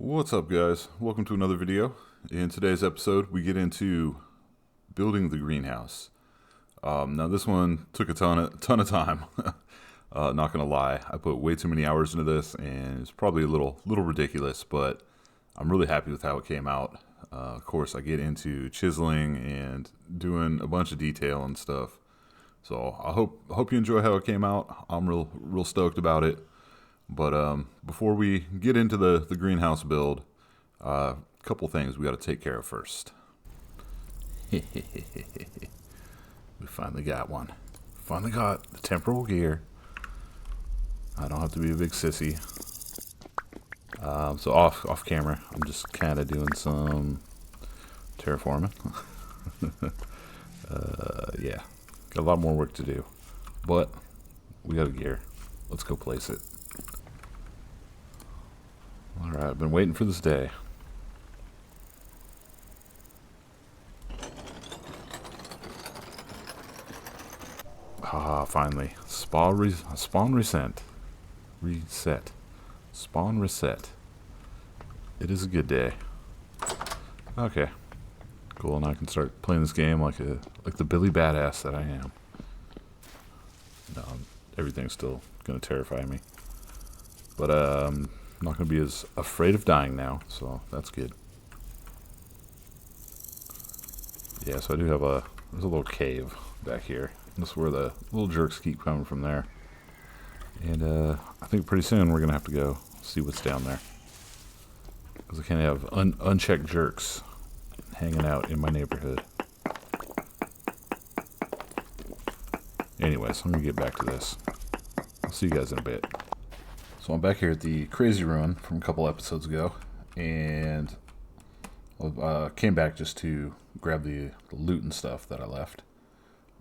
What's up, guys? Welcome to another video. In today's episode, we get into building the greenhouse. Now, this one took a ton of time. Not gonna lie, I put way too many hours into this, and it's probably a little ridiculous, but I'm really happy with how it came out. Of course, I get into chiseling and doing a bunch of detail and stuff. So I hope you enjoy how it came out. I'm real stoked about it. But before we get into the greenhouse build, a couple things we got to take care of first. We finally got one. Finally got the temporal gear. I don't have to be a big sissy. So off camera, I'm just kind of doing some terraforming. Yeah, got a lot more work to do, but we got a gear. Let's go place it. Alright, I've been waiting for this day. Finally. Spawn reset. Spawn reset. It is a good day. Okay. Cool, now I can start playing this game like the Billy Badass that I am. No, everything's still gonna terrify me. But I'm not going to be as afraid of dying now, so that's good. Yeah, so I do have there's a little cave back here. This is where the little jerks keep coming from there. And I think pretty soon we're going to have to go see what's down there. Because I can't have unchecked jerks hanging out in my neighborhood. Anyways, I'm going to get back to this. I'll see you guys in a bit. So I'm back here at the Crazy Ruin from a couple episodes ago, and came back just to grab the loot and stuff that I left.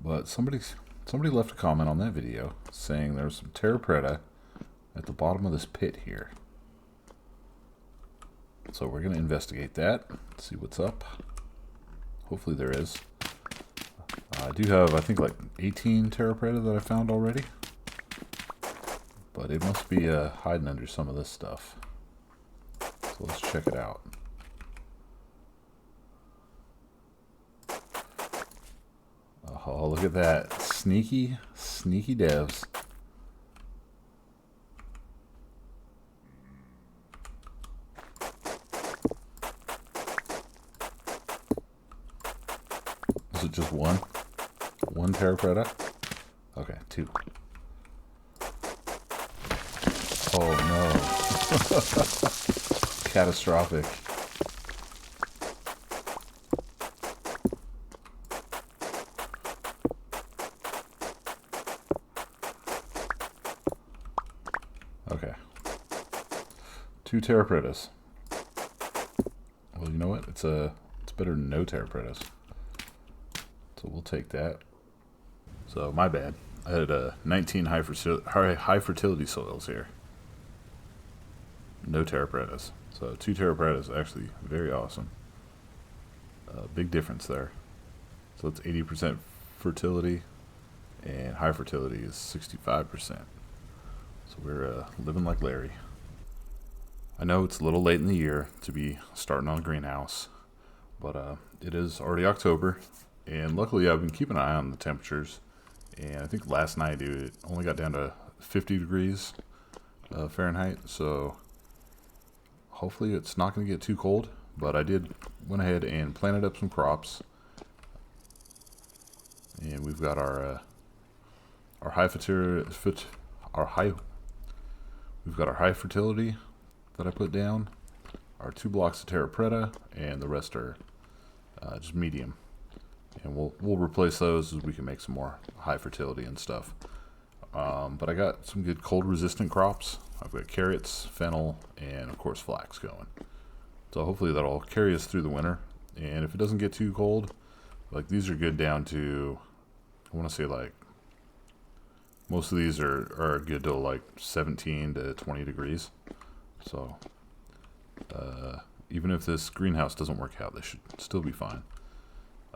But somebody left a comment on that video saying there's some terra preta at the bottom of this pit here. So we're going to investigate that, see what's up. Hopefully there is. I do have, I think, like 18 terra preta that I found already. But it must be hiding under some of this stuff. So let's check it out. Oh, look at that. Sneaky devs. Is it just one? One terra preta? Okay, two. Oh no. Catastrophic. Okay. Two terra pretas. Well, you know what? It's better than no terra pretas. So we'll take that. So my bad. I had 19 high fertility soils here. No terra pretas. So 2 terra pretas, actually very awesome. Big difference there. So it's 80% fertility, and high fertility is 65%. So we're living like Larry. I know it's a little late in the year to be starting on a greenhouse, but it is already October, and luckily I've been keeping an eye on the temperatures. And I think last night it only got down to 50 degrees Fahrenheit, so hopefully it's not going to get too cold. But I went ahead and planted up some crops, and we've got our high fertility, we've got our high fertility that I put down, our 2 blocks of terra preta, and the rest are just medium. And we'll replace those as we can make some more high fertility and stuff. But I got some good cold resistant crops. I've got carrots, fennel, and of course flax going. So hopefully that'll carry us through the winter. And if it doesn't get too cold, like these are good down to, I want to say like, most of these are good to like 17 to 20 degrees. So even if this greenhouse doesn't work out, they should still be fine.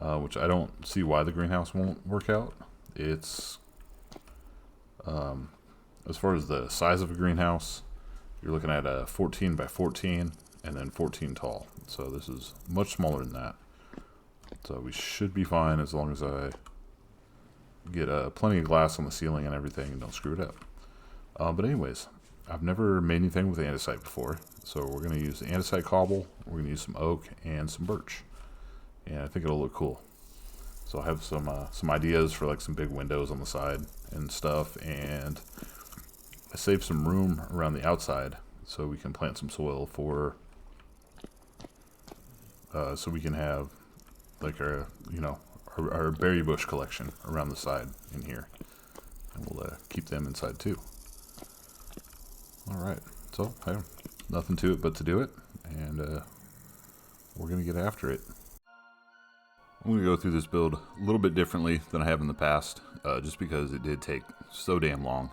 Which I don't see why the greenhouse won't work out. It's as far as the size of a greenhouse, you're looking at a 14 by 14 and then 14 tall. So this is much smaller than that. So we should be fine as long as I get plenty of glass on the ceiling and everything and don't screw it up. But anyways, I've never made anything with andesite before. So we're going to use andesite cobble, we're going to use some oak and some birch. And I think it'll look cool. So I have some ideas for like some big windows on the side and stuff, and I saved some room around the outside so we can plant some soil for, so we can have like our, our berry bush collection around the side in here, and we'll keep them inside too. All right, so hey, nothing to it but to do it, and we're gonna get after it. I'm going to go through this build a little bit differently than I have in the past, just because it did take so damn long,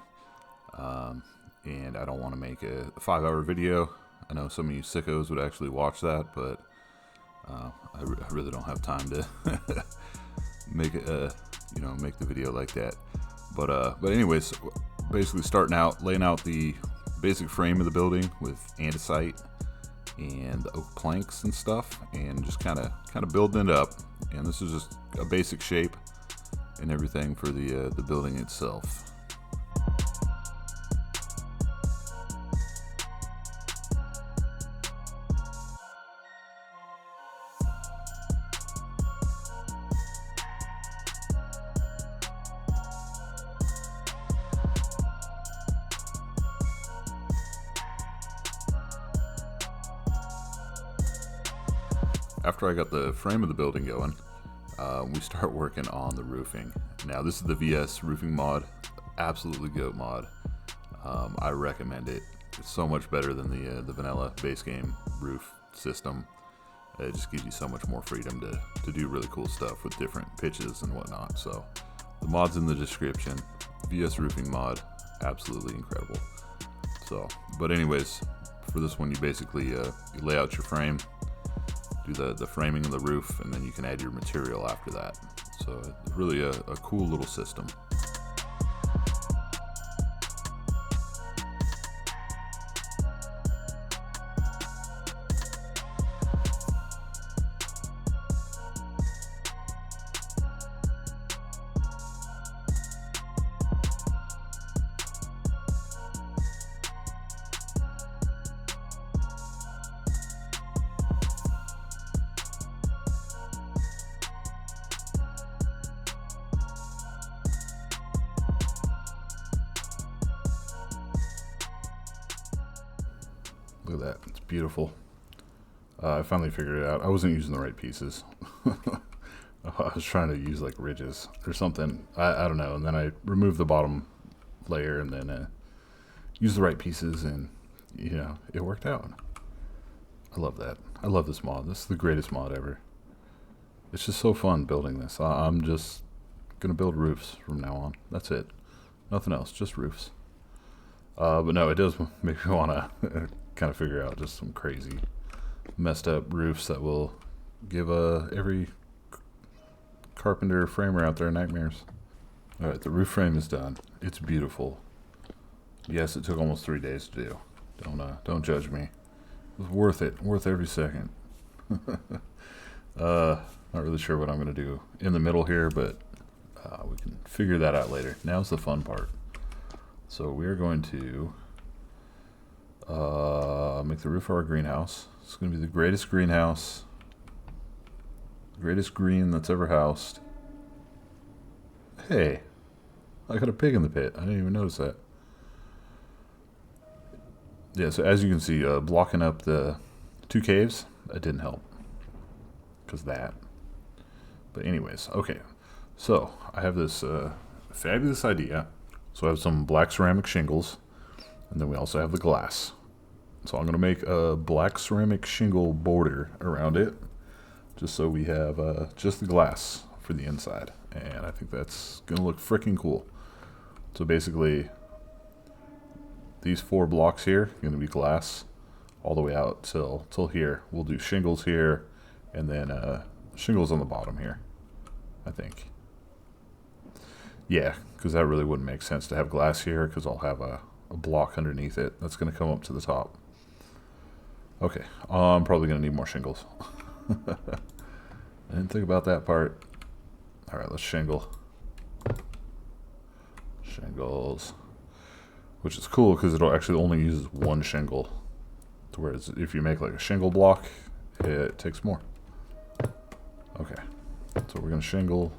and I don't want to make a 5-hour video. I know some of you sickos would actually watch that, but I really don't have time to make make the video like that. But anyways, basically starting out, laying out the basic frame of the building with andesite and the oak planks and stuff, and just kind of building it up. And this is just a basic shape and everything for the building itself. After I got the frame of the building going, we start working on the roofing. Now this is the VS roofing mod, absolutely GOAT mod. I recommend it. It's so much better than the vanilla base game roof system. It just gives you so much more freedom to do really cool stuff with different pitches and whatnot. So the mod's in the description. VS roofing mod, absolutely incredible. So, but anyways, for this one you basically you lay out your frame, do the framing of the roof, and then you can add your material after that. So really a cool little system. Look at that, it's beautiful. I finally figured it out. I wasn't using the right pieces. I was trying to use like ridges or something. I don't know. And then I removed the bottom layer and then used the right pieces, and it worked out. I love that. I love this mod. This is the greatest mod ever. It's just so fun building this. I'm just gonna build roofs from now on. That's it. Nothing else, just roofs. But no, it does make me want to kind of figure out just some crazy messed up roofs that will give every carpenter framer out there nightmares. All right, the roof frame is done. It's beautiful. Yes, it took almost 3 days to do. Don't judge me. It was worth it. Worth every second. Not really sure what I'm gonna do in the middle here, but we can figure that out later. Now's the fun part. So we're going to make the roof of our greenhouse. It's going to be the greatest greenhouse, greatest green that's ever housed. Hey, I got a pig in the pit. I didn't even notice that. Yeah, so as you can see, blocking up the 2 caves, that didn't help. Because that. But anyways, okay. So, I have this fabulous idea. So I have some black ceramic shingles, and then we also have the glass. So I'm going to make a black ceramic shingle border around it, just so we have just the glass for the inside. And I think that's going to look freaking cool. So basically, these 4 blocks here are going to be glass all the way out till here. We'll do shingles here, and then shingles on the bottom here, I think. Yeah, because that really wouldn't make sense to have glass here, because I'll have a block underneath it that's going to come up to the top. Okay, I'm probably going to need more shingles. I didn't think about that part. Alright, let's shingle. Shingles. Which is cool because it'll actually only use one shingle. Whereas if you make like a shingle block, it takes more. Okay, so we're going to shingle.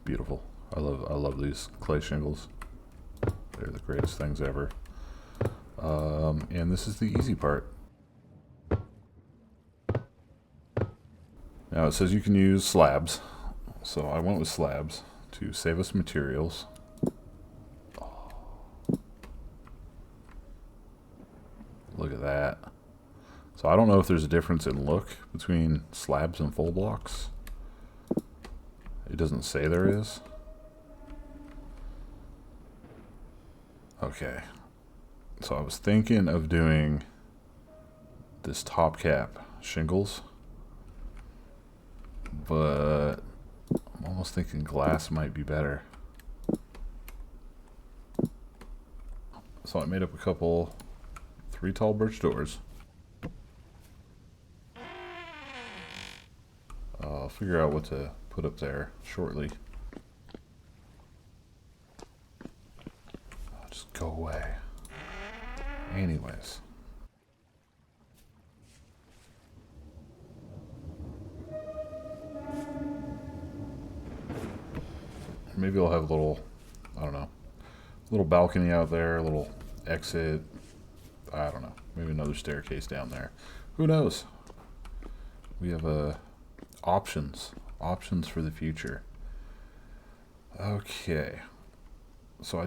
Beautiful. I love these clay shingles. They're the greatest things ever. And this is the easy part. Now it says you can use slabs, so I went with slabs to save us materials. Oh. Look at that. So I don't know if there's a difference in look between slabs and full blocks. It doesn't say there is. Okay. So I was thinking of doing this top cap shingles, but I'm almost thinking glass might be better. So I made up a couple 3 tall birch doors. I'll figure out what to put up there shortly. Oh, just go away. Anyways. Maybe I'll have a little, I don't know, little balcony out there, a little exit. I don't know. Maybe another staircase down there. Who knows? We have options for the future. Okay. So I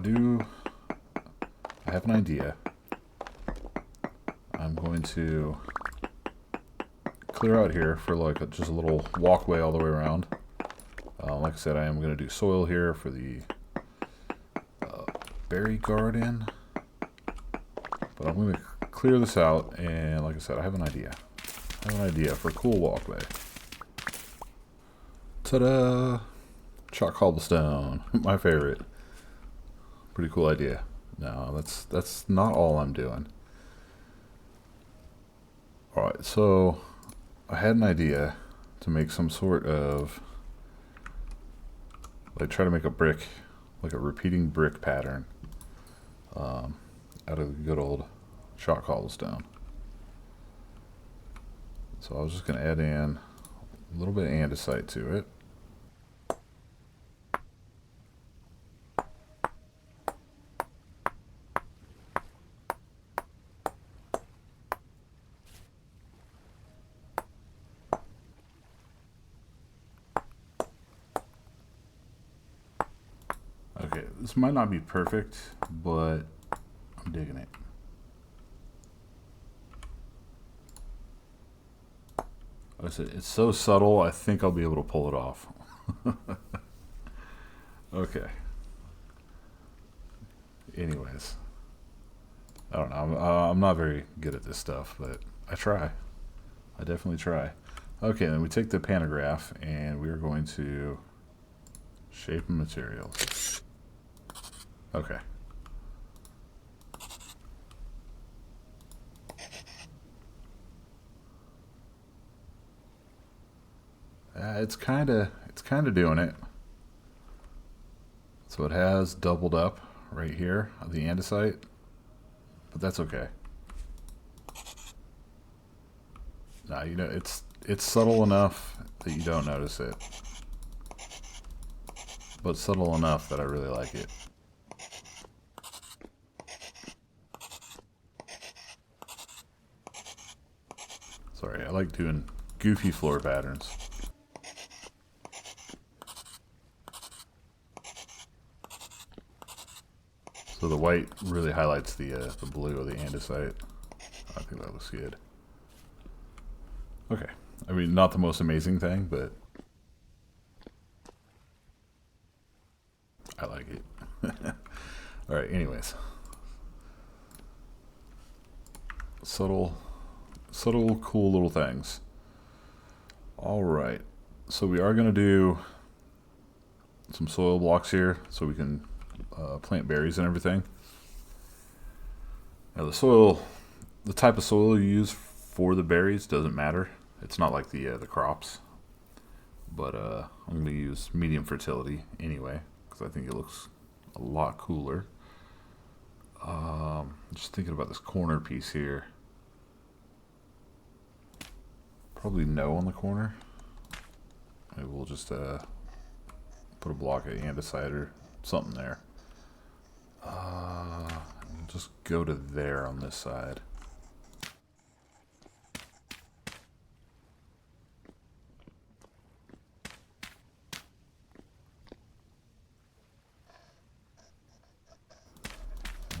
have an idea. I'm going to clear out here for like just a little walkway all the way around. Like I said, I am going to do soil here for the berry garden. But I'm going to clear this out, and like I said, I have an idea. For a cool walkway. Ta-da! Chalk cobblestone. My favorite. Pretty cool idea. No, that's not all I'm doing. Alright, so I had an idea to make some sort of, like, try to make a brick, like a repeating brick pattern out of the good old chalk cobblestone. So I was just going to add in a little bit of andesite to it. Okay, this might not be perfect, but I'm digging it. Like I said, it's so subtle, I think I'll be able to pull it off. Okay. Anyways. I don't know. I'm not very good at this stuff, but I try. I definitely try. Okay, then we take the pantograph, and we are going to shape and materials. Okay. It's kind of doing it. So it has doubled up right here of the andesite, but that's okay. Now, you know, it's subtle enough that you don't notice it, but subtle enough that I really like it. Sorry, I like doing goofy floor patterns. So the white really highlights the blue of the andesite. I think that looks good. Okay. I mean, not the most amazing thing, but I like it. Alright, anyways. Subtle, cool little things. Alright. So we are going to do some soil blocks here so we can plant berries and everything. Now the type of soil you use for the berries doesn't matter. It's not like the crops, but I'm going to use medium fertility anyway because I think it looks a lot cooler. Just thinking about this corner piece here. Probably no on the corner. Maybe we'll just put a block of andesite or something there. We'll just go to there on this side.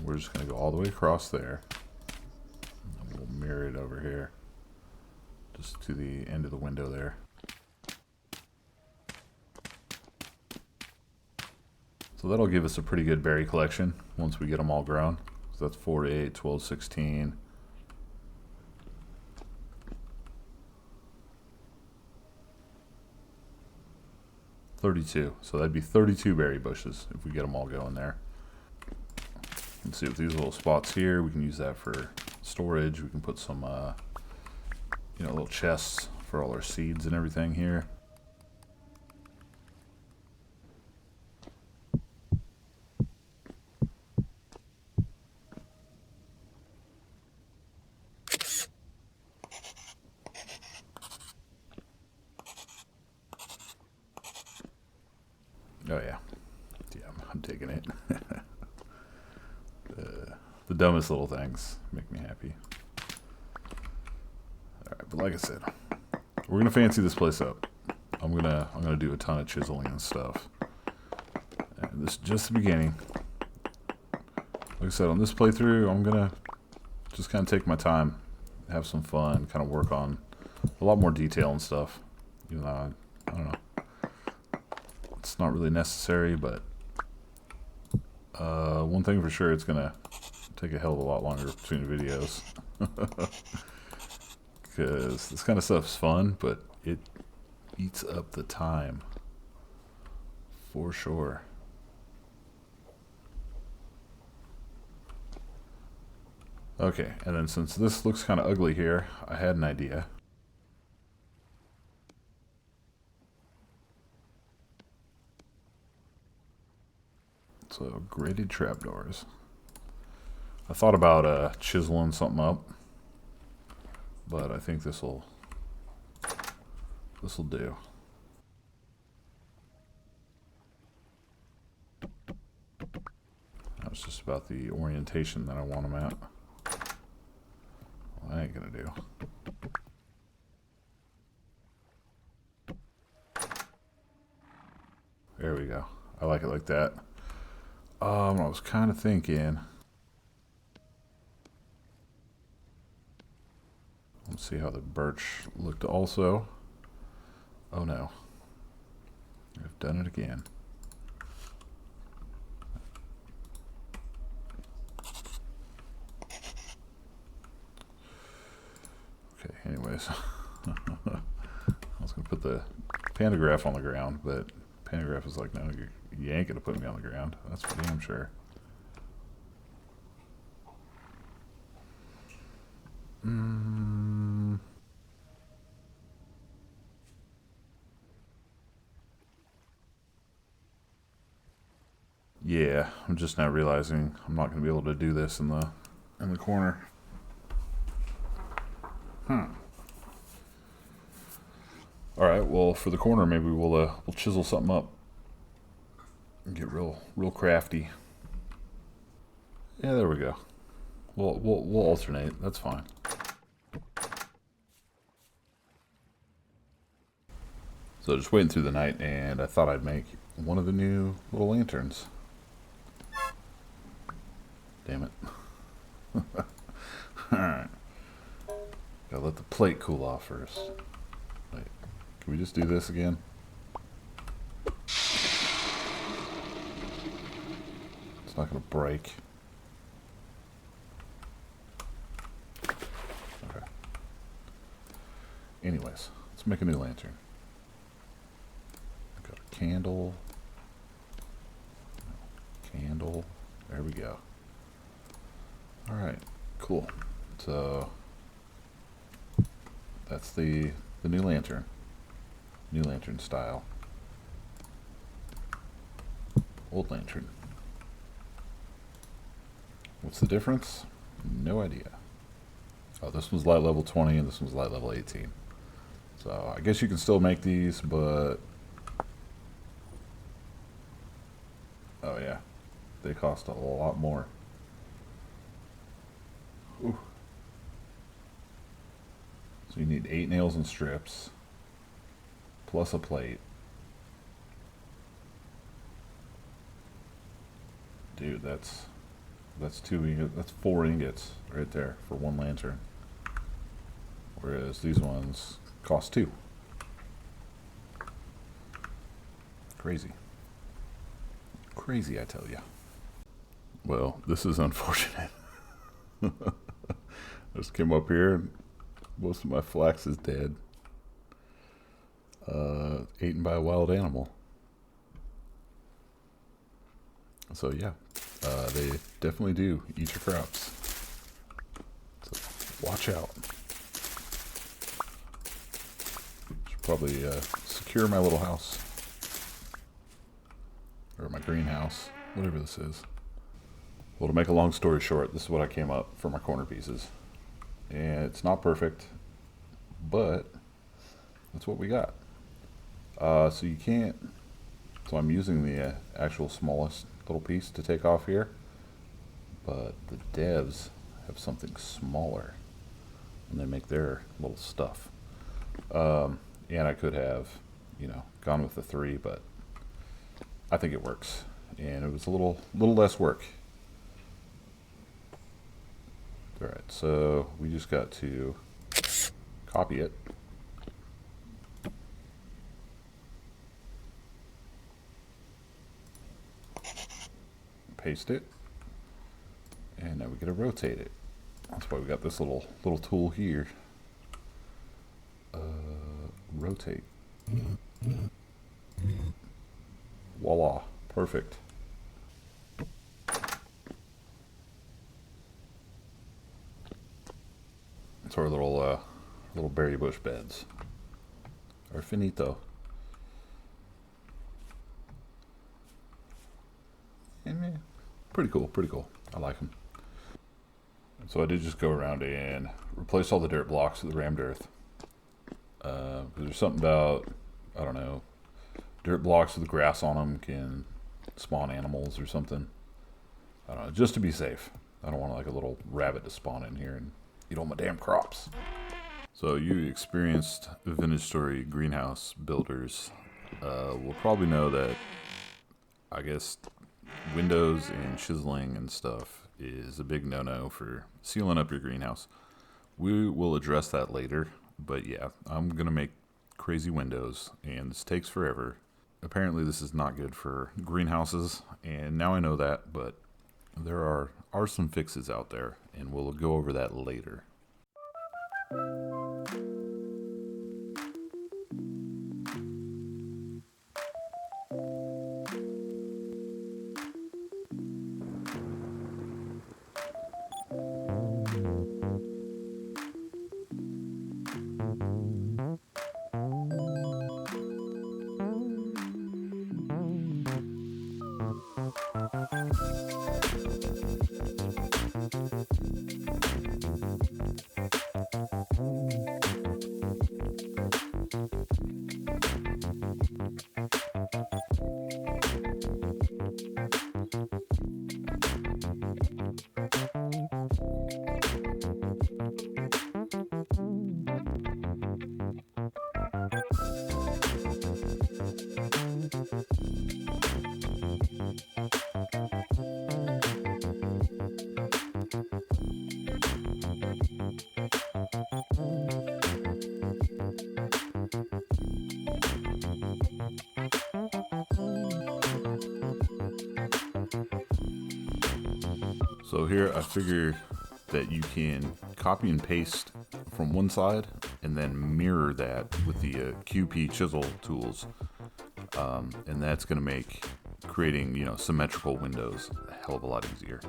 We're just going to go all the way across there. And we'll mirror it over here. Just to the end of the window there. So that'll give us a pretty good berry collection once we get them all grown. So that's 4 to 8, 12, 16. $32. So that'd be 32 berry bushes if we get them all going there. Let's see, with these little spots here, we can use that for storage. We can put some, little chests for all our seeds and everything here. Oh yeah, I'm taking it. The dumbest little things make me happy. Alright, but like I said, we're gonna fancy this place up. I'm gonna do a ton of chiseling and stuff. And this is just the beginning. Like I said, on this playthrough, I'm gonna just kind of take my time, have some fun, kind of work on a lot more detail and stuff. Even though I don't know, it's not really necessary, but one thing for sure, it's gonna take a hell of a lot longer between videos. Because this kind of stuff's fun, but it eats up the time. For sure. Okay, and then since this looks kind of ugly here, I had an idea. So, graded trapdoors. I thought about chiseling something up, but I think this'll do. That was just about the orientation that I want them at. Well, that ain't gonna do. There we go. I like it like that. I was kind of thinking. Let's see how the birch looked also. Oh no. I've done it again. Okay, anyways. I was going to put the pantograph on the ground, but pantograph is like, no, you ain't going to put me on the ground. That's for damn sure. Yeah, I'm just now realizing I'm not going to be able to do this in the corner. All right, well, for the corner, maybe we'll chisel something up and get real crafty. Yeah, there we go. We'll alternate. That's fine. So just waiting through the night, and I thought I'd make one of the new little lanterns. Damn it. Alright. Gotta let the plate cool off first. Wait, can we just do this again? It's not gonna break. Okay. Anyways, let's make a new lantern. Got a candle. Candle. There we go. Alright. cool. So that's the new lantern. New lantern style. Old lantern. What's the difference? No idea. Oh, this one's light level 20 and this one's light level 18. So I guess you can still make these, but oh yeah, they cost a lot more. Ooh. So you need 8 nails and strips, plus a plate. Dude, that's 2 ingots, that's 4 ingots right there for one lantern. Whereas these ones cost 2. Crazy. Crazy, I tell you. Well, this is unfortunate. I just came up here and most of my flax is dead. Eaten by a wild animal. So yeah, they definitely do eat your crops. So watch out. Should probably secure my little house. Or my greenhouse, whatever this is. Well, to make a long story short, this is what I came up for my corner pieces. And it's not perfect, but that's what we got. So you can't, so I'm using the actual smallest little piece to take off here, but the devs have something smaller and they make their little stuff. And I could have, you know, gone with the 3, but I think it works, and it was a little less work. All right, so we just got to copy it, paste it, and now we get to rotate it. That's why we got this little tool here. Rotate. Voila, perfect. It's our little berry bush beds. Are finito. And pretty cool. I like them. So I did just go around and replace all the dirt blocks with the rammed earth. There's something about, I don't know, dirt blocks with grass on them can spawn animals or something. I don't know, just to be safe. I don't want like a little rabbit to spawn in here and eat all my damn crops. So you experienced Vintage Story greenhouse builders will probably know that, I guess, windows and chiseling and stuff is a big no-no for sealing up your greenhouse. We will address that later, but yeah, I'm gonna make crazy windows and this takes forever. Apparently this is not good for greenhouses, and now I know that, but there are some fixes out there, and we'll go over that later. So here I figure that you can copy and paste from one side and then mirror that with the QP chisel tools, and that's going to make creating, you know, symmetrical windows a hell of a lot easier.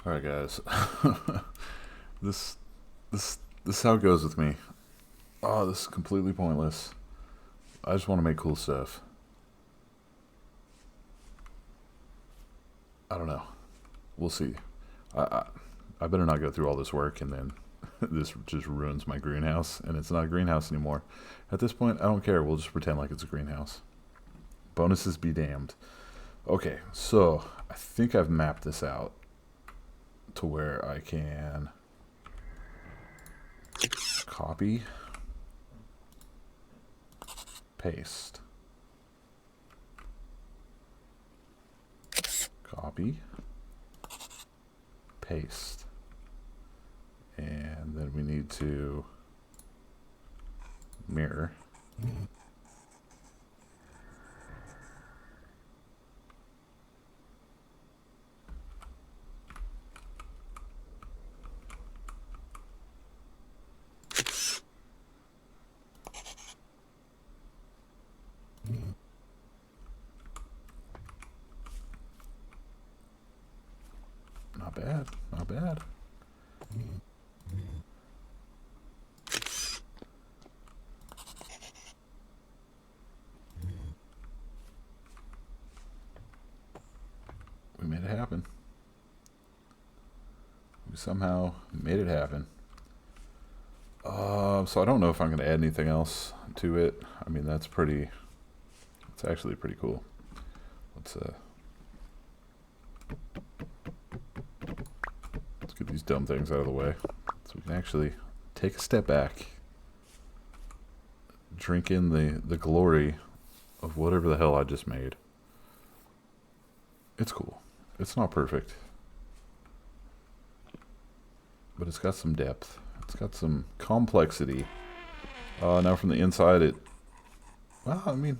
All right, guys. this is how it goes with me. Oh, this is completely pointless. I just want to make cool stuff. I don't know. We'll see. I better not go through all this work and then this just ruins my greenhouse and it's not a greenhouse anymore. At this point, I don't care. We'll just pretend like it's a greenhouse. Bonuses be damned. Okay, so I think I've mapped this out to where I can copy, paste, copy, paste, and then we need to mirror. Not bad, not bad. We made it happen. We somehow made it happen. So I don't know if I'm going to add anything else to it. I mean, it's actually pretty cool. Let's get these dumb things out of the way so we can actually take a step back, drink in the glory of whatever the hell I just made. It's cool. It's not perfect, but it's got some depth. It's got some complexity. Now from the inside, well, I mean,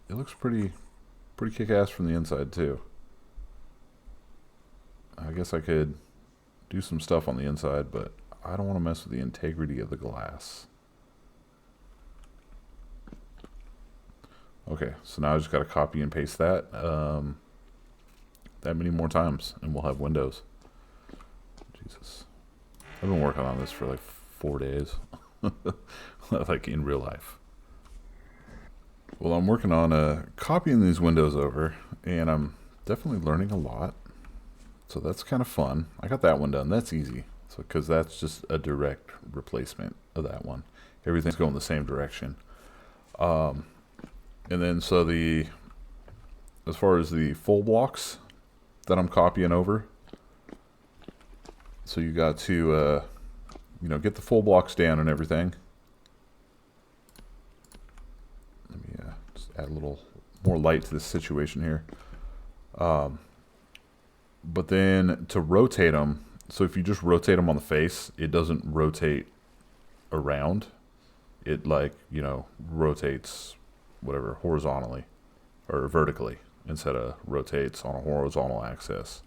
it looks pretty kick-ass from the inside too. I guess I could do some stuff on the inside, but I don't want to mess with the integrity of the glass. Okay, so now I just got to copy and paste that many more times, and we'll have windows. Jesus. I've been working on this for like 4 days. Like in real life. Well, I'm working on copying these windows over, and I'm definitely learning a lot. So that's kind of fun. I got that one done. That's easy. So because that's just a direct replacement of that one. Everything's going the same direction. And then so as far as the full blocks that I'm copying over, so you got to you know, get the full blocks down and everything. Let me just add a little more light to this situation here. But then to rotate them, so if you just rotate them on the face, it doesn't rotate around. It, like, you know, rotates whatever horizontally or vertically instead of rotates on a horizontal axis.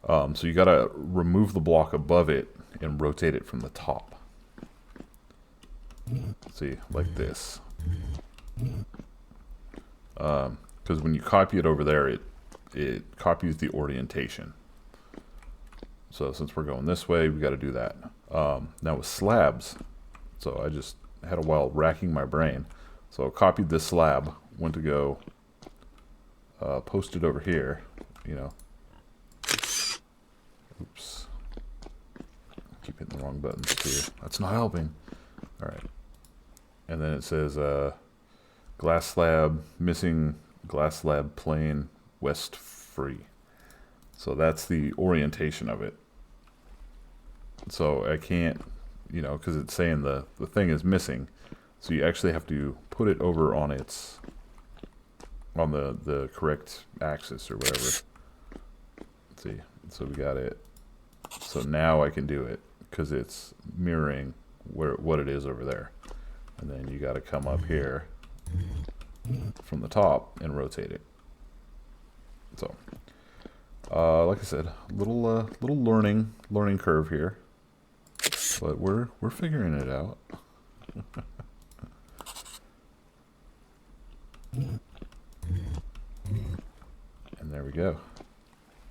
So you gotta remove the block above it and rotate it from the top. See, like this. Because when you copy it over there, it copies the orientation. So since we're going this way, we got to do that. Now with slabs, so I just had a while racking my brain. So I copied this slab, went to go post it over here, you know. Oops. Keep hitting the wrong buttons too. That's not helping. All right. And then it says glass slab, missing glass slab plane, west free. So that's the orientation of it. So I can't, you know, because it's saying the thing is missing. So you actually have to put it over on its, on the correct axis or whatever. Let's see. So we got it. So now I can do it because it's mirroring what it is over there. And then you got to come up here from the top and rotate it. So, like I said, little learning curve here, but we're figuring it out. And there we go.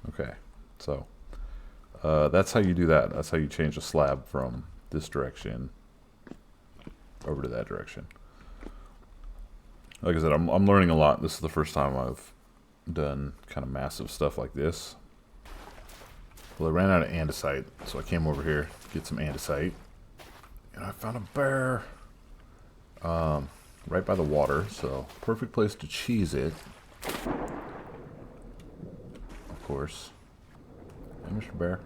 Okay, so that's how you do that. That's how you change a slab from this direction over to that direction. Like I said, I'm learning a lot. This is the first time I've done kind of massive stuff like this. Well, I ran out of andesite, so I came over here to get some andesite, and I found a bear right by the water, so perfect place to cheese it. Of course. Hey, Mr. Bear.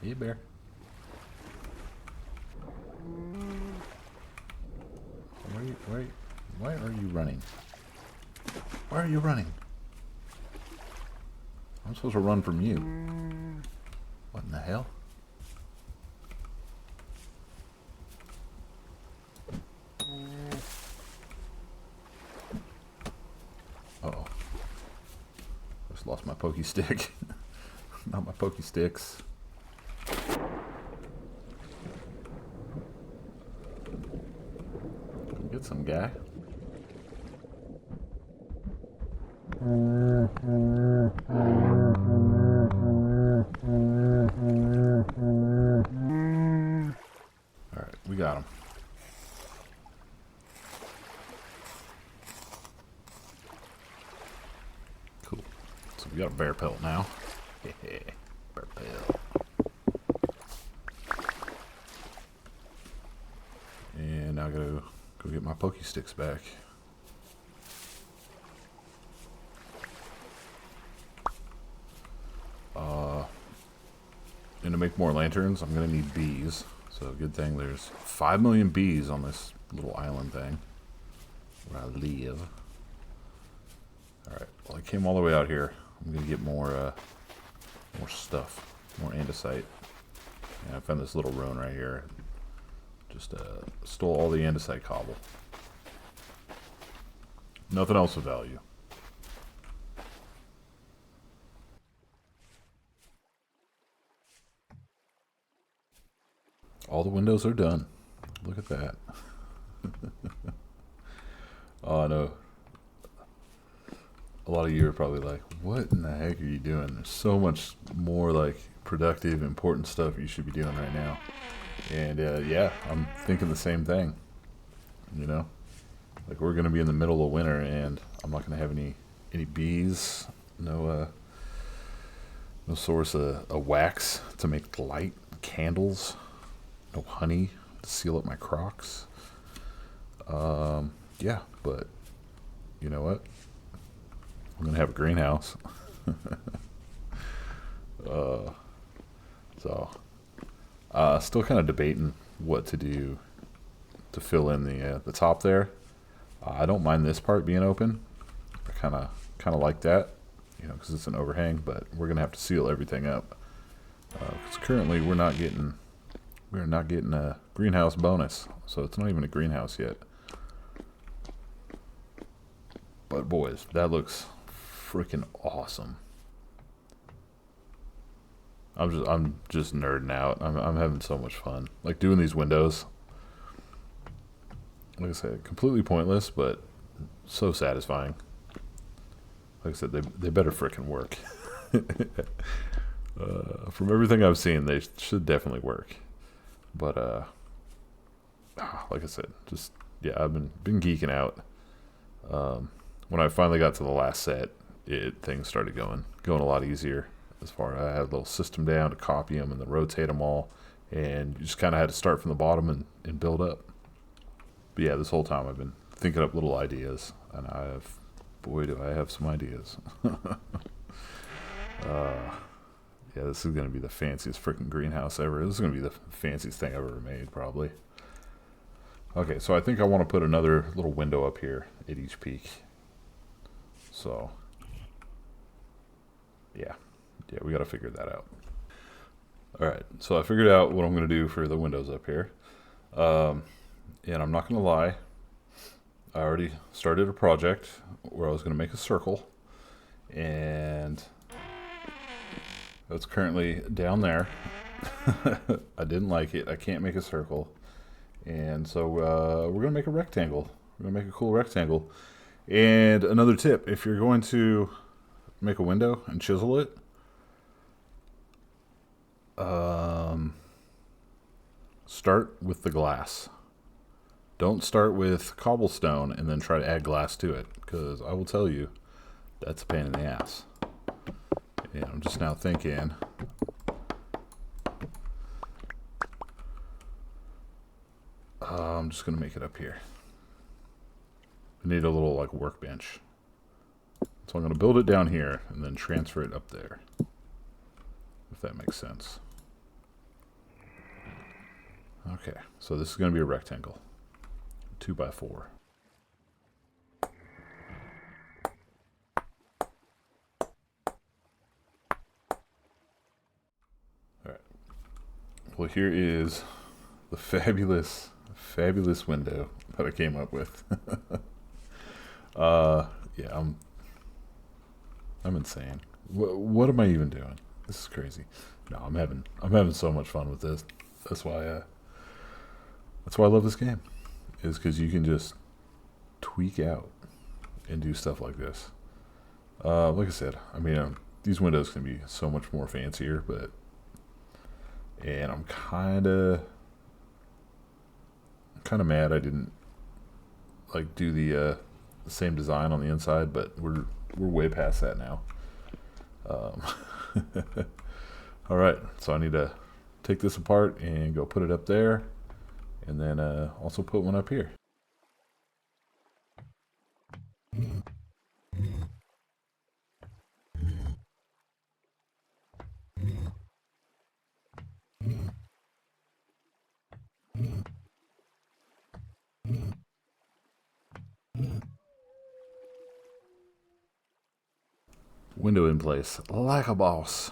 Hey, bear. Why are you running? Why are you running? I'm supposed to run from you. What in the hell? Uh-oh. Just lost my pokey stick. Not my pokey sticks. Come get some guy. Alright, we got him. Cool. So we got a bear pelt now. Bear pelt. And now I gotta go get my pokey sticks back. And to make more lanterns, I'm going to need bees. So good thing there's 5 million bees on this little island thing where I live. Alright, well I came all the way out here. I'm going to get more stuff, more andesite. And I found this little ruin right here. Just stole all the andesite cobble. Nothing else of value. All the windows are done. Look at that. Oh, no. A lot of you are probably like, what in the heck are you doing? There's so much more like productive, important stuff you should be doing right now. And yeah, I'm thinking the same thing. You know? Like we're going to be in the middle of winter and I'm not going to have any bees. No source of wax to make the light, candles. No honey to seal up my Crocs. Yeah, but you know what? I'm gonna have a greenhouse. So So, still kind of debating what to do to fill in the top there. I don't mind this part being open. I kind of like that, you know, because it's an overhang. But we're gonna have to seal everything up because currently we're not getting a greenhouse bonus, so it's not even a greenhouse yet. But boys, that looks freaking awesome. I'm just nerding out. I'm having so much fun. Like doing these windows. Like I said, completely pointless, but so satisfying. Like I said, they better frickin' work. From everything I've seen, they should definitely work. But like I said, just yeah, I've been geeking out. When I finally got to the last set, things started going a lot easier. As far as I had a little system down to copy them and then rotate them all, and you just kind of had to start from the bottom and build up. But yeah, this whole time I've been thinking up little ideas, and boy, do I have some ideas. Yeah, this is going to be the fanciest freaking greenhouse ever. This is going to be the fanciest thing I've ever made, probably. Okay, so I think I want to put another little window up here at each peak. So, yeah, we got to figure that out. All right, so I figured out what I'm going to do for the windows up here. And I'm not going to lie, I already started a project where I was going to make a circle, and it's currently down there. I didn't like it. I can't make a circle. And so we're going to make a rectangle. We're going to make a cool rectangle. And another tip, if you're going to make a window and chisel it, start with the glass. Don't start with cobblestone and then try to add glass to it, because I will tell you, that's a pain in the ass. And I'm just now thinking, I'm just going to make it up here. I need a little like workbench. So I'm going to build it down here and then transfer it up there, if that makes sense. Okay, so this is going to be a rectangle, 2x4. Alright, well, here is the fabulous window that I came up with. Yeah, I'm insane. What am I even doing? This is crazy. No, I'm having so much fun with this. That's why I love this game. Is because you can just tweak out and do stuff like this. Like I said, I mean, these windows can be so much more fancier, and I'm kind of mad I didn't like do the same design on the inside, but we're way past that now. All right, so I need to take this apart and go put it up there, and then also put one up here. Window in place, like a boss.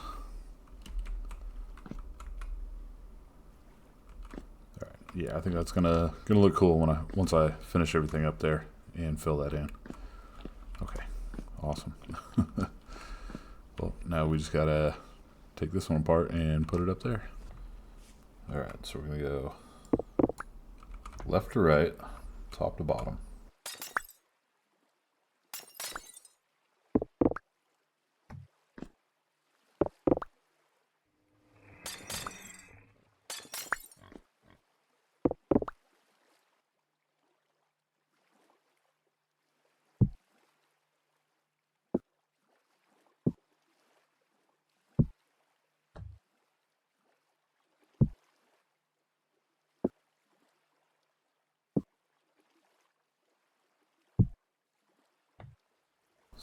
All right, yeah, I think that's gonna look cool once I finish everything up there and fill that in. Okay, awesome. Well, now we just gotta take this one apart and put it up there. All right, so we're gonna go left to right, top to bottom.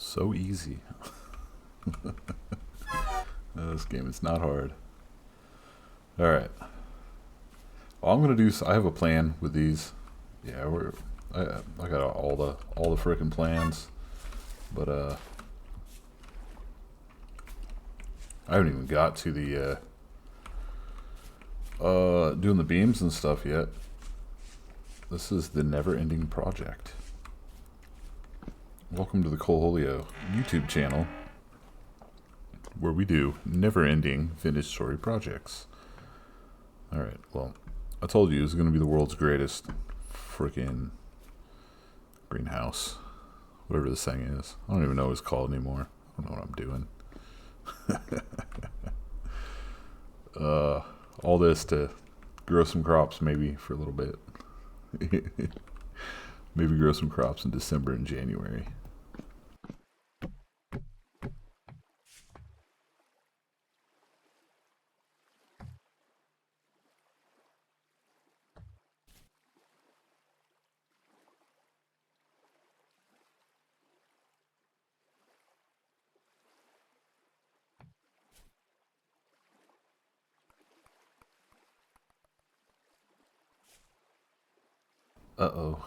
So easy. This game is not hard. All right. All I'm gonna do is I have a plan with these. Yeah, I got all the frickin' plans, but I haven't even got to the doing the beams and stuff yet. This is the never-ending project. Welcome to the Coleholio YouTube channel, where we do never-ending finished story projects. All right. Well, I told you it was going to be the world's greatest freaking greenhouse, whatever this thing is. I don't even know what it's called anymore. I don't know what I'm doing. All this to grow some crops maybe for a little bit. Maybe grow some crops in December and January. Uh-oh.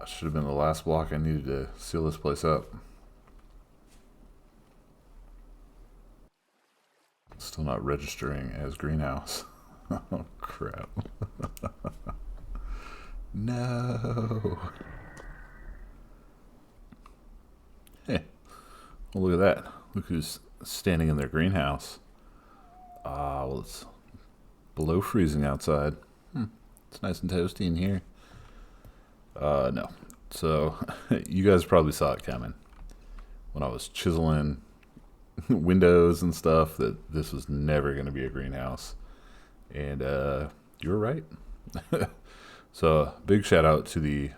That should have been the last block I needed to seal this place up. Still not registering as greenhouse. Oh, crap. No. Hey, well, look at that. Look who's standing in their greenhouse. Well, it's below freezing outside. It's nice and toasty in here. No. So, you guys probably saw it coming when I was chiseling windows and stuff, that this was never going to be a greenhouse. And you were right. So, big shout out to the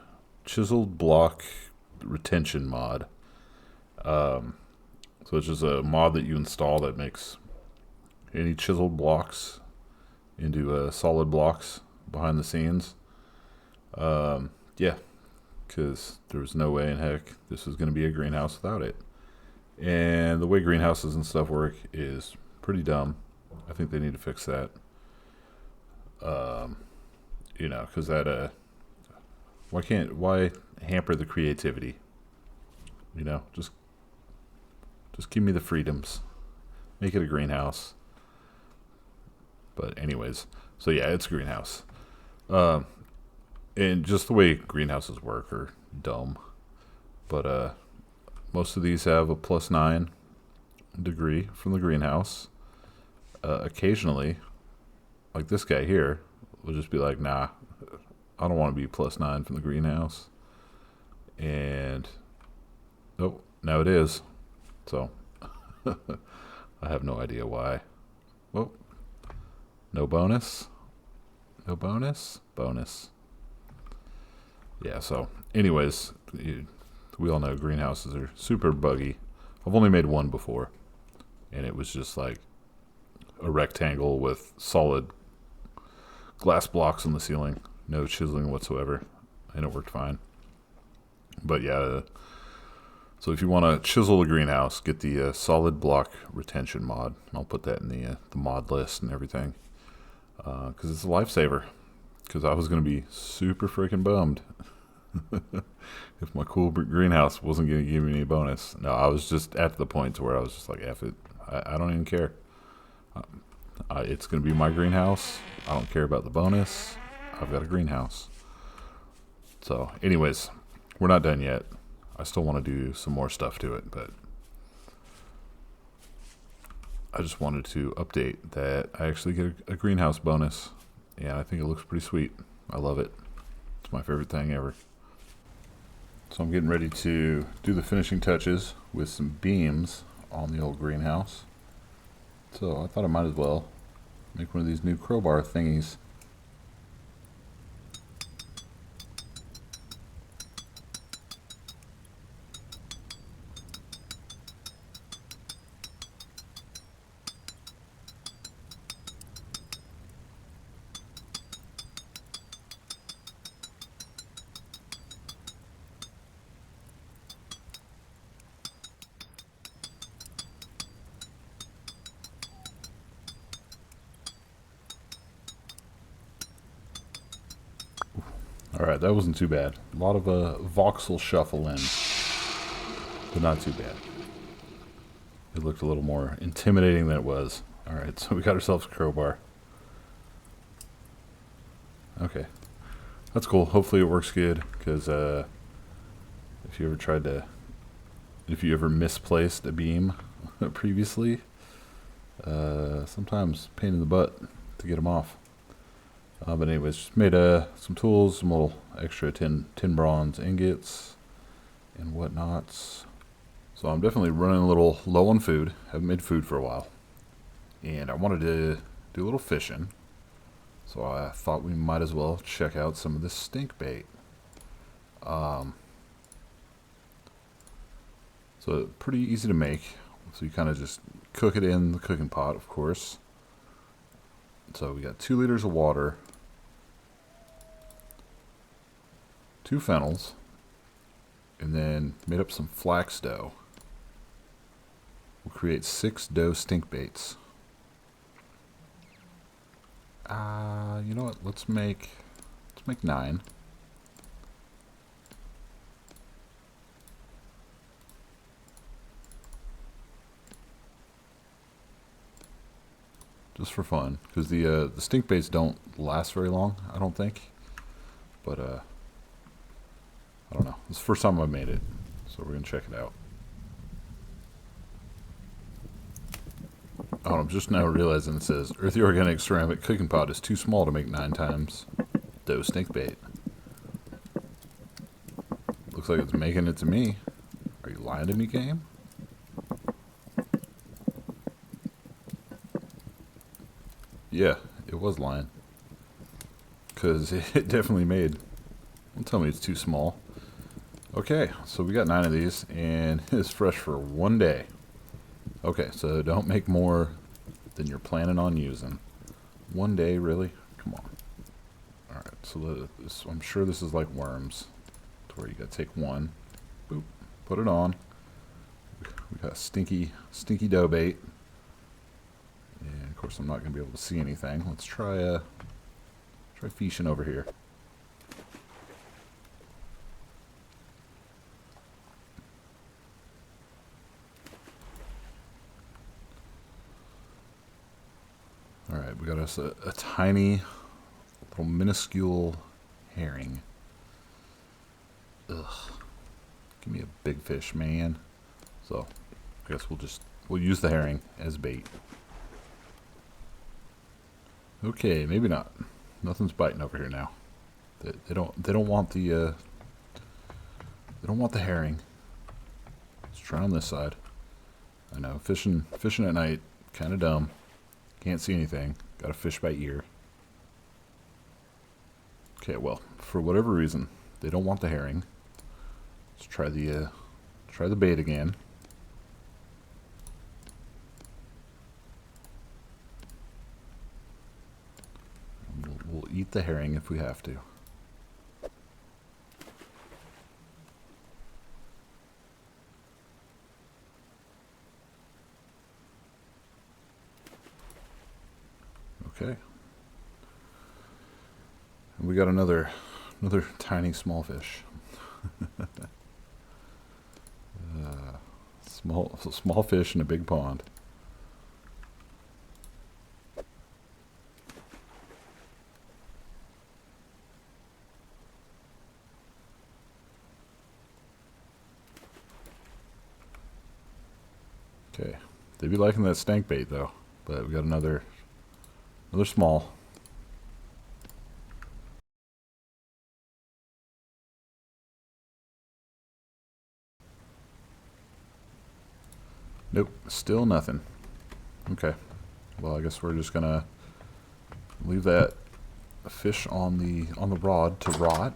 Chiseled block retention mod. So it's just a mod that you install that makes any chiseled blocks into solid blocks behind the scenes. Yeah, because there was no way in heck this was going to be a greenhouse without it. And the way greenhouses and stuff work is pretty dumb. I think they need to fix that. You know, because that why hamper the creativity? You know, just give me the freedoms. Make it a greenhouse. But anyways, so yeah, it's a greenhouse. And just the way greenhouses work are dumb. But most of these have a +9 degree from the greenhouse. Occasionally, like this guy here, will just be like, nah, I don't want to be +9 from the greenhouse. And nope, now it is. So I have no idea why. Well, no bonus. No bonus? Bonus. Yeah, so anyways, we all know greenhouses are super buggy. I've only made one before, and it was just like a rectangle with solid glass blocks on the ceiling, no chiseling whatsoever, and it worked fine. But yeah, so if you want to chisel a greenhouse, get the solid block retention mod. I'll put that in the mod list and everything, because it's a lifesaver. Because I was going to be super freaking bummed if my cool greenhouse wasn't going to give me any bonus. No, I was just at the point to where I was just like, F it. I don't even care. It's going to be my greenhouse. I don't care about the bonus. I've got a greenhouse. So, anyways, we're not done yet. I still want to do some more stuff to it, but I just wanted to update that I actually get a greenhouse bonus. And I think it looks pretty sweet. I love it. It's my favorite thing ever. So I'm getting ready to do the finishing touches with some beams on the old greenhouse. So I thought I might as well make one of these new crowbar thingies. Alright, that wasn't too bad. A lot of voxel shuffle in, but not too bad. It looked a little more intimidating than it was. Alright, so we got ourselves a crowbar. Okay. That's cool. Hopefully it works good, because if you ever misplaced a beam previously, sometimes pain in the butt to get them off. But anyways, just made some tools, some little extra tin bronze ingots and whatnots. So I'm definitely running a little low on food. Haven't made food for a while. And I wanted to do a little fishing. So I thought we might as well check out some of this stink bait. So pretty easy to make. So you kind of just cook it in the cooking pot, of course. So we got 2 liters of water, 2 fennels, and then made up some flax dough. We'll create 6 dough stink baits. You know what? Let's make 9. Just for fun, because the stink baits don't last very long, I don't think. But I don't know. It's the first time I've made it, so we're gonna check it out. Oh, I'm just now realizing it says earthy organic ceramic cooking pot is too small to make 9 times dough stink bait. Looks like it's making it to me. Are you lying to me, game? Yeah, it was lying. Because it definitely made. Don't tell me it's too small. Okay, so we got 9 of these, and it's fresh for 1 day. Okay, so don't make more than you're planning on using. 1 day, really? Come on. Alright, so I'm sure this is like worms, to where you gotta take 1, boop, put it on. We got stinky dough bait. And of course I'm not gonna be able to see anything. Let's try fishing over here. Alright, we got us a tiny, little minuscule herring. Ugh. Give me a big fish, man. So, I guess we'll use the herring as bait. Okay, maybe not. Nothing's biting over here now. They don't want the herring. Let's try on this side. I know, fishing at night, kind of dumb. Can't see anything. Got to fish by ear. Okay, well, for whatever reason, they don't want the herring. Let's try the bait again. We'll eat the herring if we have to. Okay. And we got another tiny small fish. Small fish in a big pond. Okay, they be liking that stank bait though, but we got another small. Nope, still nothing. Okay, well I guess we're just gonna leave that fish on the rod to rot.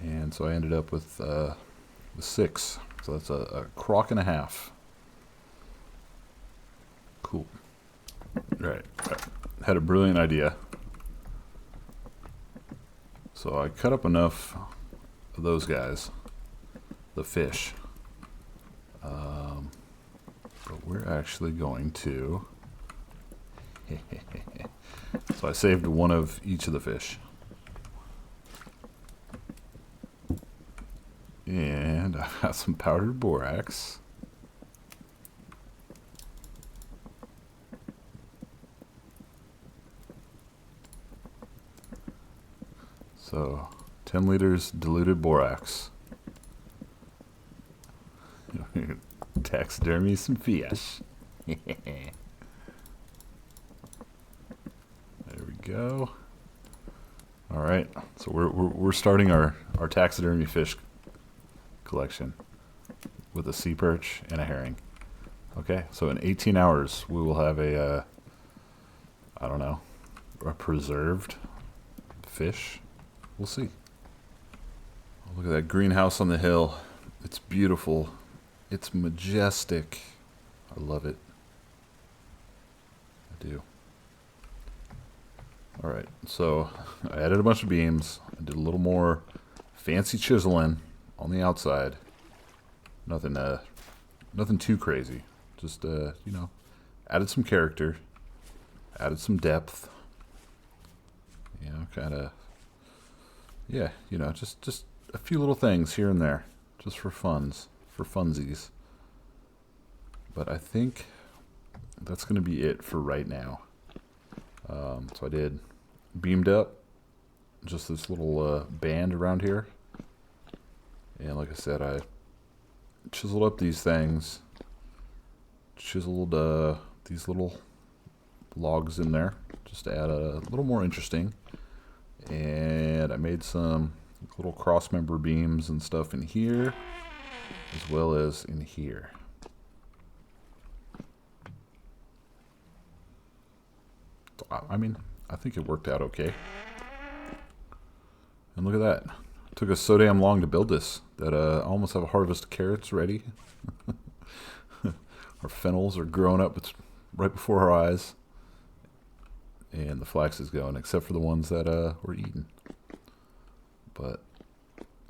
And so I ended up with 6. So that's a crock and a half. Cool. Right. Had a brilliant idea. So I cut up enough of those guys, the fish. But we're actually going to. So I saved one of each of the fish. Got some powdered borax. So, 10 liters diluted borax. Taxidermy some fish. There we go. All right, so we're starting our taxidermy fish collection with a sea perch and a herring. Okay, so in 18 hours we will have a I don't know, a preserved fish. We'll see. Oh, look at that greenhouse on the hill. It's beautiful. It's majestic. I love it. I do. Alright, so I added a bunch of beams. I did a little more fancy chiseling on the outside. Nothing too crazy. Just, you know, added some character. Added some depth. You know, kind of... Yeah, you know, just a few little things here and there, just for funsies. But I think that's going to be it for right now. So I did beamed up just this little band around here. And like I said, I chiseled up these things, chiseled these little logs in there just to add a little more interesting. And I made some little cross member beams and stuff in here as well as in here. I mean, I think it worked out okay. And look at that. It took us so damn long to build this that I almost have a harvest of carrots ready. Our fennels are growing up right before our eyes. And the flax is going, except for the ones that were eaten. But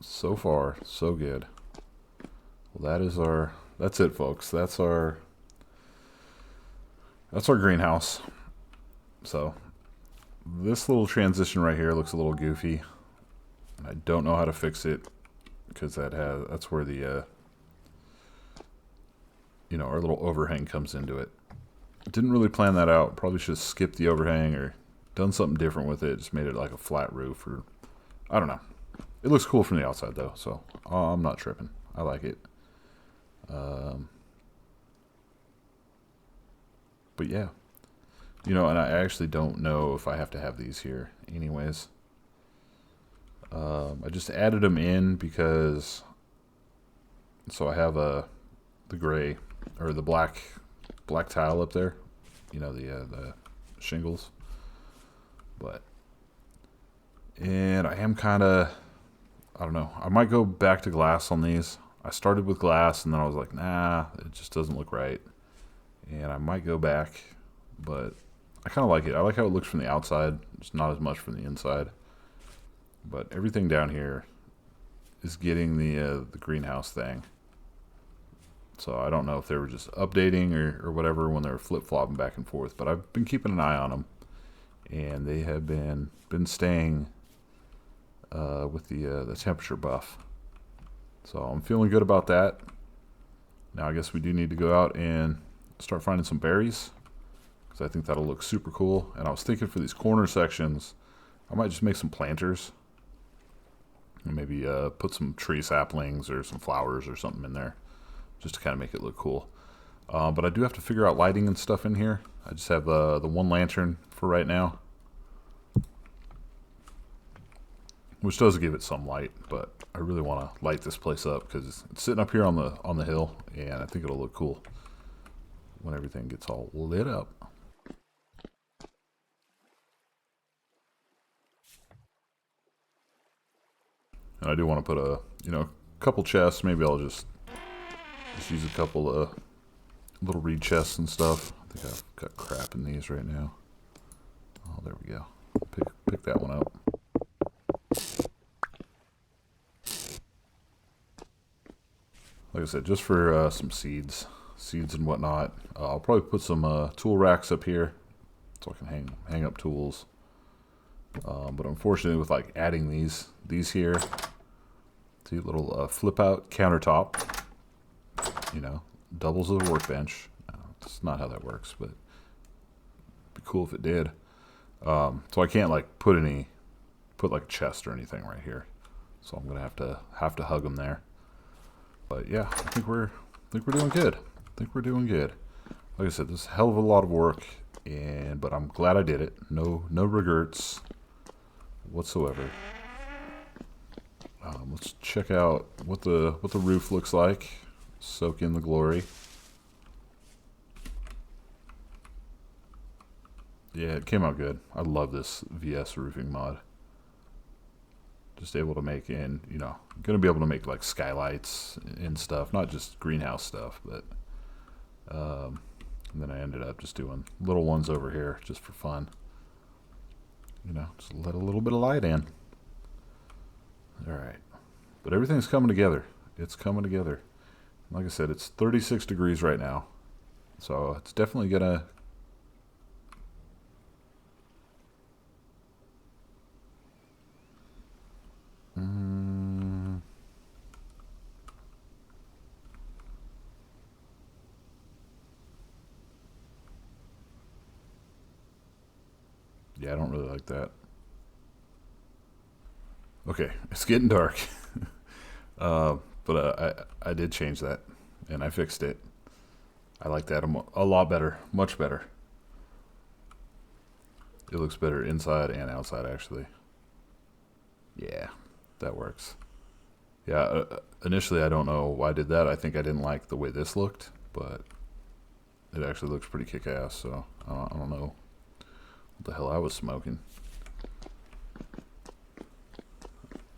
so far, so good. Well, that's it, folks. That's our greenhouse. So this little transition right here looks a little goofy, and I don't know how to fix it because that's where the you know, our little overhang comes into it. Didn't really plan that out. Probably should have skipped the overhang or done something different with it. Just made it like a flat roof, or I don't know. It looks cool from the outside though, so I'm not tripping. I like it. But yeah, you know, and I actually don't know if I have to have these here anyways. I just added them in because so I have the gray or the black tile up there, you know, the shingles. And I am kind of, I don't know, I might go back to glass on these. I started with glass and then I was like, nah, it just doesn't look right. And I might go back, but I kind of like it. I like how it looks from the outside, just not as much from the inside. But everything down here is getting the greenhouse thing. So I don't know if they were just updating or whatever when they were flip-flopping back and forth. But I've been keeping an eye on them. And they have been staying with the temperature buff. So I'm feeling good about that. Now I guess we do need to go out and start finding some berries, because I think that'll look super cool. And I was thinking for these corner sections, I might just make some planters. And maybe put some tree saplings or some flowers or something in there, just to kind of make it look cool. But I do have to figure out lighting and stuff in here. I just have the one lantern for right now, which does give it some light, but I really want to light this place up because it's sitting up here on the hill, and I think it'll look cool when everything gets all lit up. And I do want to put a couple chests. Maybe I'll just use a couple of little reed chests and stuff. I think I've got crap in these right now. Oh, there we go. Pick that one up. Like I said, just for some seeds and whatnot. I'll probably put some tool racks up here so I can hang up tools. But unfortunately, with like adding these here, See, little flip out countertop. You know, doubles as a workbench. No, that's not how that works, but it'd be cool if it did. So I can't like put like a chest or anything right here. So I'm gonna have to hug them there. But yeah, I think we're doing good. I think we're doing good. Like I said, this is a hell of a lot of work, but I'm glad I did it. No regrets whatsoever. Let's check out what the roof looks like. Soak in the glory. Yeah, it came out good. I love this VS roofing mod. Just able to make gonna be able to make like skylights and stuff, not just greenhouse stuff, but and then I ended up just doing little ones over here just for fun. Just let a little bit of light in. All right, but everything's coming together. It's coming together. Like I said, it's 36 degrees right now, so it's definitely gonna. Yeah, I don't really like that. Okay, it's getting dark. But I did change that, and I fixed it. I like that a lot better, much better. It looks better inside and outside, actually. Yeah, that works. Yeah, initially I don't know why I did that. I think I didn't like the way this looked, but it actually looks pretty kick-ass, so I don't know what the hell I was smoking.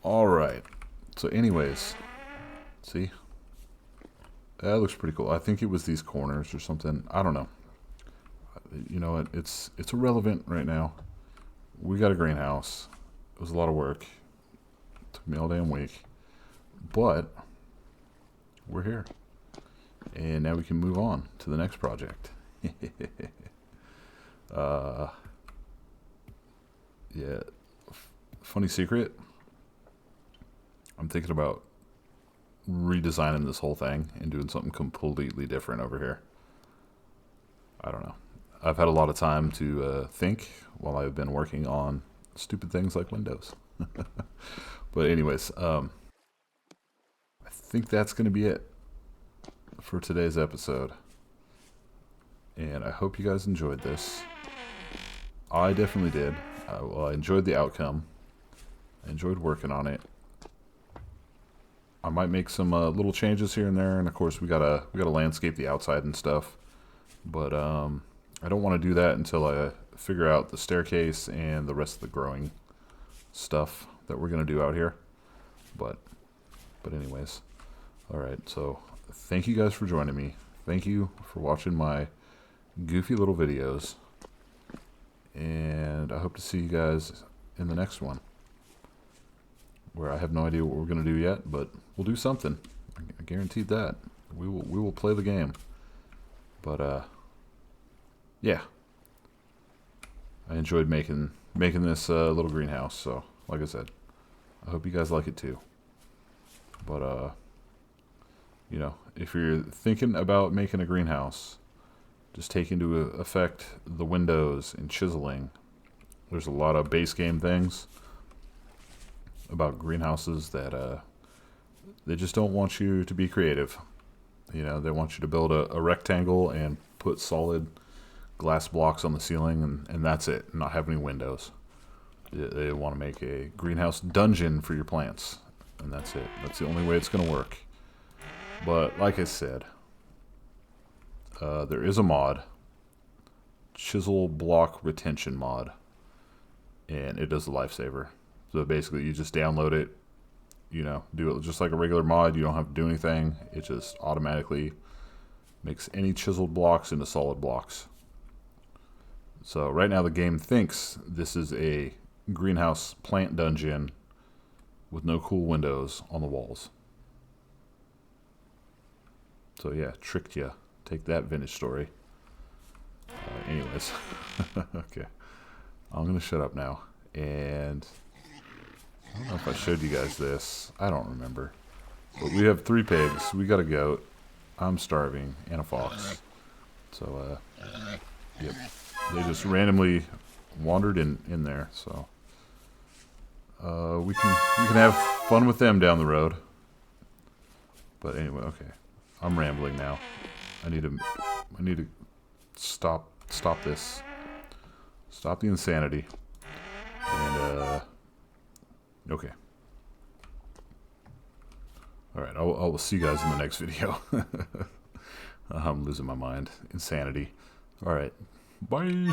Alright, so anyways, see? That looks pretty cool. I think it was these corners or something. I don't know. You know what? It's irrelevant right now. We got a greenhouse. It was a lot of work. It took me all damn week. But we're here. And now we can move on to the next project. Yeah. Funny secret. I'm thinking about redesigning this whole thing and doing something completely different over here. I don't know. I've had a lot of time to think while I've been working on stupid things like Windows. But anyways, I think that's going to be it for today's episode. And I hope you guys enjoyed this. I definitely did. I enjoyed the outcome. I enjoyed working on it. I might make some little changes here and there, and of course we gotta landscape the outside and stuff. But I don't want to do that until I figure out the staircase and the rest of the growing stuff that we're gonna do out here. But anyways, all right. So thank you guys for joining me. Thank you for watching my goofy little videos, and I hope to see you guys in the next one, where I have no idea what we're going to do yet, but we'll do something. I guaranteed that. We will play the game. But yeah, I enjoyed making this little greenhouse. So like I said, I hope you guys like it too. But if you're thinking about making a greenhouse, just take into effect the windows and chiseling. There's a lot of base game things about greenhouses that they just don't want you to be creative. They want you to build a rectangle and put solid glass blocks on the ceiling, and that's it, not have any windows. They want to make a greenhouse dungeon for your plants, and that's it. That's the only way it's going to work. But like I said, there is a mod, Chisel Block Retention mod, and it does a lifesaver. So basically you just download it, do it just like a regular mod. You don't have to do anything. It just automatically makes any chiseled blocks into solid blocks. So right now the game thinks this is a greenhouse plant dungeon with no cool windows on the walls. So yeah, tricked ya. Take that, vintage story. Anyways, okay. I'm going to shut up now. And I don't know if I showed you guys this. I don't remember. But we have 3 pigs. We got a goat. I'm starving. And a fox. So, yep. They just randomly wandered in there. So, we can have fun with them down the road. But anyway, okay. I'm rambling now. I need to stop this. Stop the insanity. And okay. All right. I'll see you guys in the next video. I'm losing my mind. Insanity. All right. Bye.